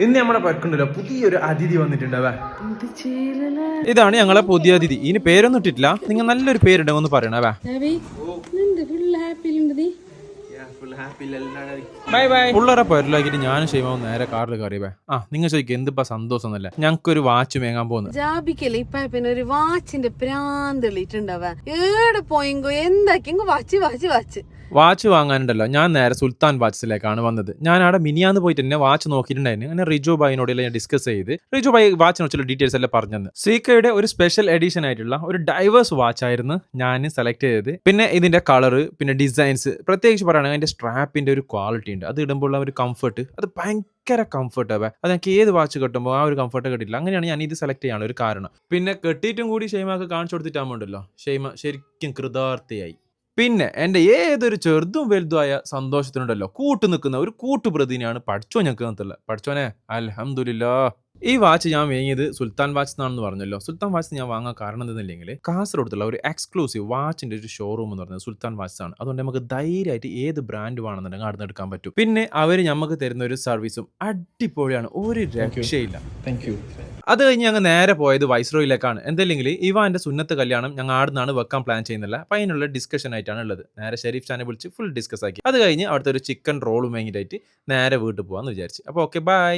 ഇന്ന് നമ്മുടെ പരക്കുണ്ടല്ലോ പുതിയൊരു അതിഥി വന്നിട്ടുണ്ടാവേ. ഇതാണ് ഞങ്ങളെ പുതിയ അതിഥി. ഇനി പേരൊന്നും ഇട്ടിട്ടില്ല. നിങ്ങൾ നല്ലൊരു പേരുണ്ടെങ്കിൽ ഒന്ന് പറയണവേ. Bye bye. ഉള്ളറെ പേരിലാക്കിട്ട് ഞാനും ഷെയ്മാവും നേരെ കാറിൽ കയറിയവേ. നിങ്ങൾ ചോദിക്കും എന്തിപ്പാ സന്തോഷം എന്നല്ല, ഞങ്ങൾക്കൊരു വാച്ച് മേങ്ങാൻ പോകുന്നു. ജാബിക്കല്ലേ ഇപ്പൊ പിന്നെ ഒരു വാച്ചിന്റെ പ്രാന്ത് തെളിയിട്ടുണ്ടാവാ. ഏടെ പോയെങ്കോ എന്താക്കിയെങ്കോ വാച്ച് വാങ്ങാനുണ്ടല്ലോ, ഞാൻ നേരെ സുൽത്താൻ വാച്ചിലേക്കാണ് വന്നത്. ഞാൻ അവിടെ മിനിയാന്ന് പോയിട്ട് തന്നെ വാച്ച് നോക്കിയിട്ടുണ്ടായിരുന്നു. അങ്ങനെ റിജു ഭായിനോട് ഞാൻ ഡിസ്കസ് ചെയ്ത് റിജു ഭായി വാച്ചിനെ കുറിച്ചുള്ള ഡീറ്റെയിൽസ് എല്ലാം പറഞ്ഞത്. സീക്കയുടെ ഒരു സ്പെഷ്യൽ എഡിഷൻ ആയിട്ടുള്ള ഒരു ഡൈവേഴ്സ് വാച്ച് ആയിരുന്നു ഞാൻ സെലക്ട് ചെയ്തത്. പിന്നെ ഇതിന്റെ കളറ്, പിന്നെ ഡിസൈൻസ്, പ്രത്യേകിച്ച് പറയുകയാണെങ്കിൽ അതിന്റെ സ്ട്രാപ്പിന്റെ ഒരു ക്വാളിറ്റി ഉണ്ട്. അത് ഇടുമ്പോൾ ഒരു കംഫർട്ട്, അത് ഭയങ്കര കംഫർട്ട് ആവേ. അത് എനിക്ക് ഏത് വാച്ച് കിട്ടുമ്പോൾ ആ ഒരു കംഫർട്ട് കിട്ടില്ല. അങ്ങനെയാണ് ഞാൻ ഇത് സെലക്ട് ചെയ്യാനുള്ള ഒരു കാരണം. പിന്നെ കെട്ടിയിട്ടും കൂടി ഷെയ്മാക്ക് കാണിച്ചു കൊടുത്തിട്ടാകുമ്പോണ്ടല്ലോ ഷെയ്മ ശരിക്കും കൃതാർത്ഥയായി. പിന്നെ എൻ്റെ ഏതൊരു ചെറുതും വലുതുമായ സന്തോഷത്തിനുണ്ടല്ലോ കൂട്ടു നിൽക്കുന്ന ഒരു കൂട്ടുപ്രതിനെയാണ് പഠിച്ചോ ഞങ്ങൾക്ക് തന്നില്ല. പഠിച്ചോനെ അൽഹംദുലില്ലാ. ഈ വാച്ച് ഞാൻ വാങ്ങിയത് സുൽത്താൻ വാച്ച് എന്നാണെന്ന് പറഞ്ഞല്ലോ. സുൽത്താൻ വാച്ച് ഞാൻ വാങ്ങാൻ കാരണം എന്തെന്നില്ലെങ്കിൽ കാസർഗോഡുള്ള ഒരു എക്സ്ക്ലൂസീവ് വാച്ചിന്റെ ഒരു ഷോറൂം എന്ന് പറയുന്നത് സുൽത്താൻ വാച്ച് ആണ്. അതുകൊണ്ട് നമുക്ക് ധൈര്യമായിട്ട് ഏത് ബ്രാൻഡ് വേണമെന്നുണ്ടെങ്കിൽ അവിടെ നിന്ന് എടുക്കാൻ പറ്റും. പിന്നെ അവർ നമുക്ക് തരുന്ന ഒരു സർവീസും അടിപൊളിയാണ്, ഒരു രക്ഷയില്ല. അത് കഴിഞ്ഞ് ഞങ്ങൾ നേരെ പോയത് വൈസ്രോയിലേക്കാണ്. എന്തെല്ലെങ്കിൽ ഇവാന്റെ സുന്നത്ത് കല്യാണം ഞങ്ങൾ ആടുന്നാണ് വെക്കാൻ പ്ലാൻ ചെയ്യുന്നില്ല. അപ്പം അതിനുള്ള ഡിസ്കഷൻ ആയിട്ടാണ് ഉള്ളത്. നേരെ ഷെരീഫ് ഖാനെ വിളിച്ച് ഫുൾ ഡിസ്കസ് ആക്കി. അത് കഴിഞ്ഞ് അവിടുത്തെ ഒരു ചിക്കൻ റോളും വാങ്ങിയിട്ടായിട്ട് നേരെ വീട്ടിൽ പോകാമെന്ന് വിചാരിച്ചു. അപ്പോൾ ഓക്കെ ബൈ.